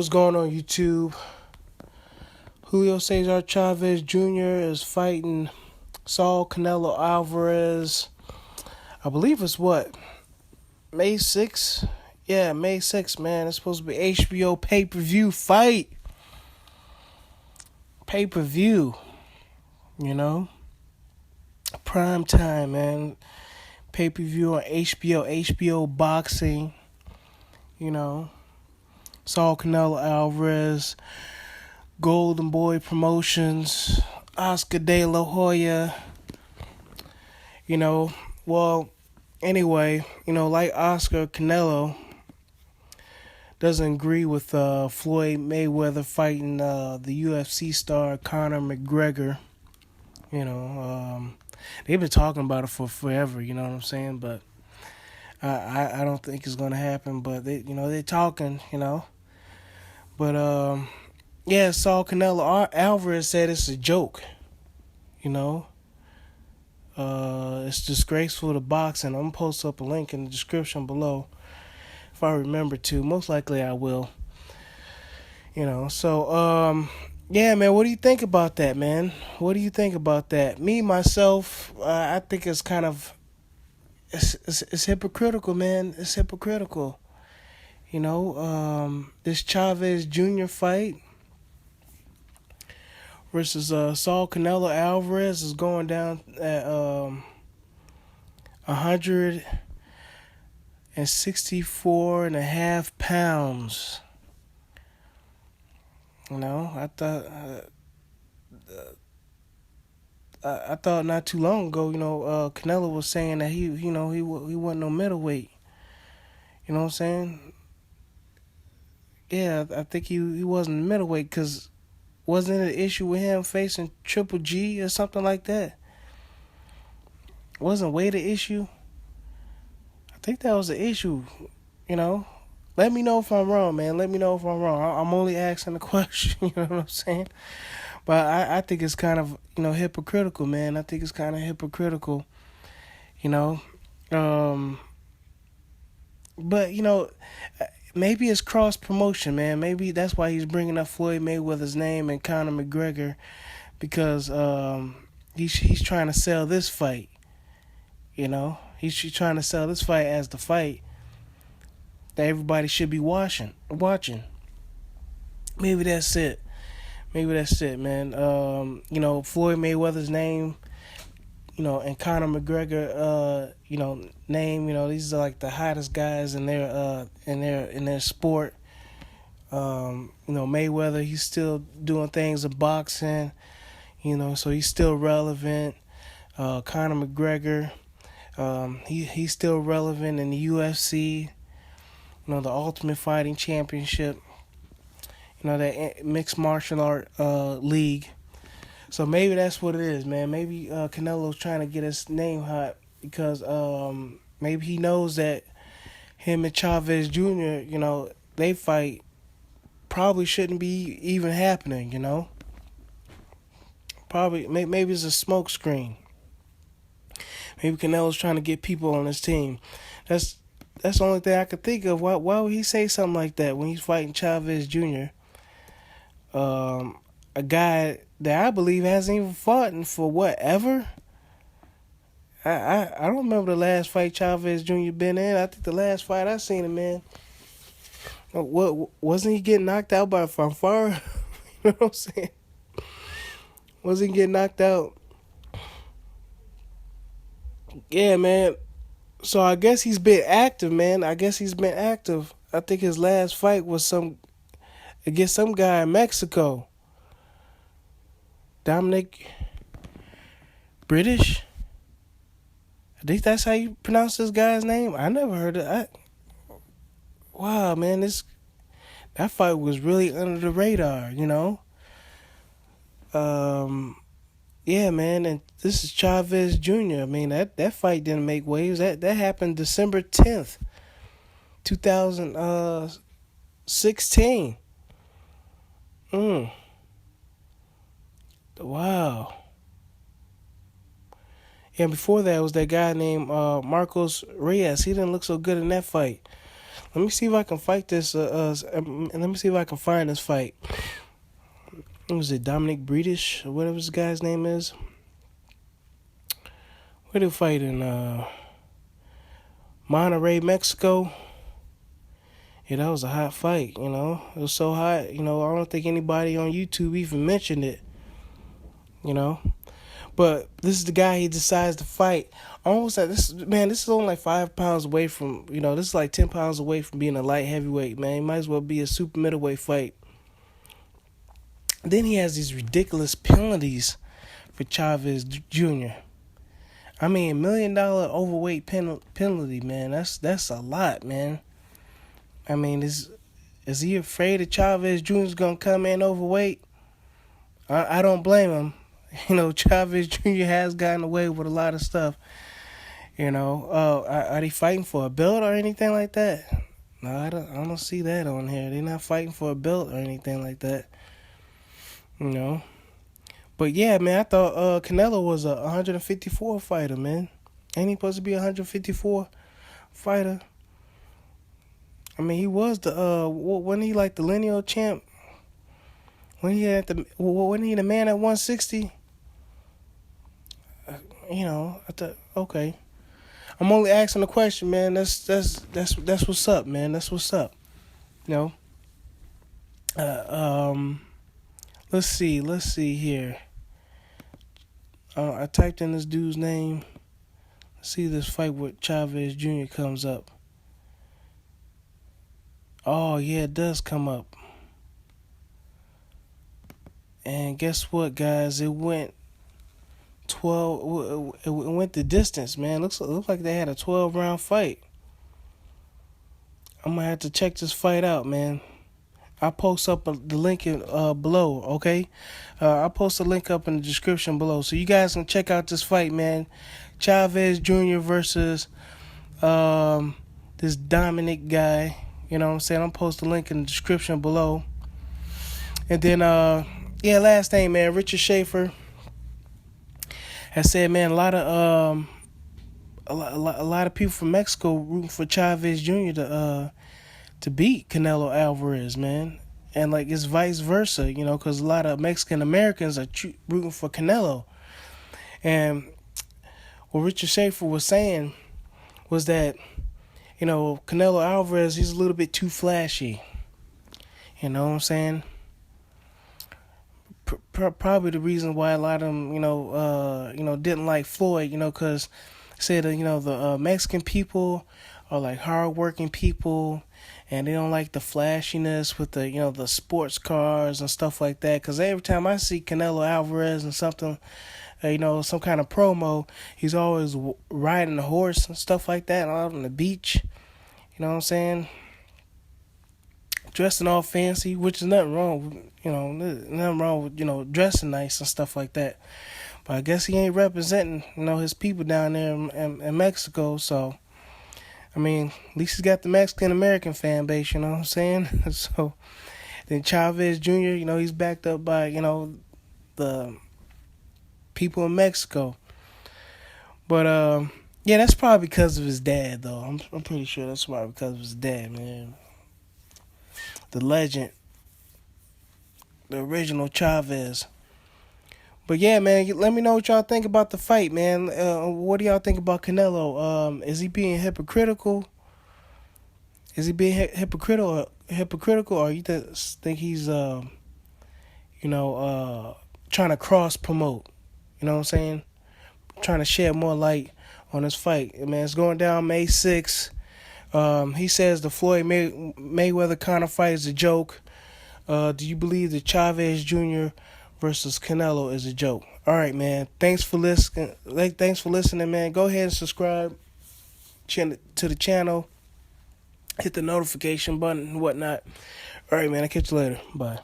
What's going on, YouTube? Julio Cesar Chavez Jr. is fighting Saul Canelo Alvarez. I believe it's what? May 6th? Yeah, May 6th, man. It's supposed to be HBO pay-per-view fight. Pay-per-view. You know? Prime time, man. Pay-per-view on HBO. HBO boxing. You know? Saul Canelo Alvarez. Golden Boy Promotions. Oscar De La Hoya. Anyway, like Oscar, Canelo doesn't agree with Floyd Mayweather fighting the UFC star Conor McGregor. They've been talking about it for forever, you know what I'm saying? But I don't think it's going to happen, but they're talking, But, Saul Canelo Alvarez said it's a joke, It's disgraceful to boxing. I'm going to post up a link in the description below if I remember to. Most likely I will. Man, what do you think about that, man? What do you think about that? Me, myself, I think it's kind of, it's hypocritical, man. It's hypocritical. This Chavez Jr. fight versus Saul Canelo Alvarez is going down at 164.5 pounds. I thought not too long ago, Canelo was saying that he wasn't no middleweight. You know what I'm saying? Yeah, I think he wasn't middleweight because wasn't it an issue with him facing Triple G or something like that? Wasn't weight an issue? I think that was the issue, Let me know if I'm wrong, man. Let me know if I'm wrong. I'm only asking the question, you know what I'm saying? But I think it's kind of, hypocritical, man. I think it's kind of hypocritical, But, maybe it's cross promotion, man. Maybe that's why he's bringing up Floyd Mayweather's name and Conor McGregor, because he's trying to sell this fight. He's trying to sell this fight as the fight that everybody should be watching. Maybe that's it. Man. Floyd Mayweather's name, and Conor McGregor, name, these are like the hottest guys in their sport. Mayweather, he's still doing things in boxing, so he's still relevant. Conor McGregor, he's still relevant in the UFC, the Ultimate Fighting Championship, that mixed martial art league. So maybe that's what it is, man. Maybe Canelo's trying to get his name hot because maybe he knows that him and Chavez Jr., they fight probably shouldn't be even happening, Probably, maybe it's a smoke screen. Maybe Canelo's trying to get people on his team. That's the only thing I could think of. Why would he say something like that when he's fighting Chavez Jr.? A guy that I believe hasn't even fought in for whatever. I don't remember the last fight Chavez Jr. been in. I think the last fight I seen him in, what wasn't he getting knocked out by Fanfare? You know what I'm saying? Wasn't he getting knocked out? Yeah, man. So I guess he's been active, man. I think his last fight was against some guy in Mexico. Dominic British? I think that's how you pronounce this guy's name. I never heard it. Wow, man, that fight was really under the radar, Yeah, man, and this is Chavez Jr. I mean, that fight didn't make waves. That happened December 10th, 2016. Wow. And before that was that guy named Marcos Reyes. He didn't look so good in that fight. Let me see if I can fight this. Let me see if I can find this fight. What was it, Dominic Breedish or whatever this guy's name is? Where they fight in Monterrey, Mexico. Yeah, that was a hot fight. It was so hot. I don't think anybody on YouTube even mentioned it. But this is the guy he decides to fight. Almost like this, man. This is only like 5 pounds away from, this is like 10 pounds away from being a light heavyweight, man. He might as well be a super middleweight fight. Then he has these ridiculous penalties for Chavez Jr. I mean, $1 million overweight penalty, man. That's a lot, man. I mean, is he afraid that Chavez Jr. is gonna come in overweight? I don't blame him. Chavez Jr. has gotten away with a lot of stuff. Are they fighting for a belt or anything like that? No, I don't see that on here. They're not fighting for a belt or anything like that. But yeah, man, I thought Canelo was a 154 fighter, man. Ain't he supposed to be a 154 fighter? I mean, he was wasn't he like the lineal champ? Wasn't he the man at 160? I thought, okay. I'm only asking the question, man. That's what's up, man. That's what's up. Let's see here. I typed in this dude's name. Let's see if this fight with Chavez Jr. comes up. Oh, yeah, it does come up. And guess what, guys? It went 12. It went the distance, man. Looks like they had a 12-round fight. I'm gonna have to check this fight out, man. I'll post up the link below, okay? I'll post a link up in the description below, so you guys can check out this fight, man. Chavez Jr. versus this Dominic guy. You know what I'm saying? I'll post a link in the description below. And then, last thing, man, Richard Schaefer has said, man, a lot of people from Mexico rooting for Chavez Jr. to beat Canelo Alvarez, man. And like it's vice versa, because a lot of Mexican Americans are rooting for Canelo. And what Richard Schaefer was saying was that, Canelo Alvarez, he's a little bit too flashy. You know what I'm saying? Probably the reason why a lot of them, didn't like Floyd, because said, the Mexican people are like hardworking people, and they don't like the flashiness with the, the sports cars and stuff like that. Because every time I see Canelo Alvarez and something, some kind of promo, he's always riding a horse and stuff like that out on the beach. You know what I'm saying? Dressing all fancy, which is nothing wrong with, nothing wrong with, dressing nice and stuff like that. But I guess he ain't representing, his people down there in Mexico. So, I mean, at least he's got the Mexican-American fan base, you know what I'm saying? So, then Chavez Jr., he's backed up by, the people in Mexico. But, that's probably because of his dad, though. I'm pretty sure that's probably because of his dad, man. The legend. The original Chavez. But yeah, man, let me know what y'all think about the fight, man. What do y'all think about Canelo? Is he being hypocritical? Is he being hypocritical, or you think he's, trying to cross promote? You know what I'm saying? Trying to shed more light on this fight. Man, it's going down May 6th. He says the Floyd Mayweather Conor fight is a joke. Do you believe that Chavez Jr. versus Canelo is a joke? All right, man. Thanks for listening. Man. Go ahead and subscribe to the channel. Hit the notification button and whatnot. All right, man. I'll catch you later. Bye.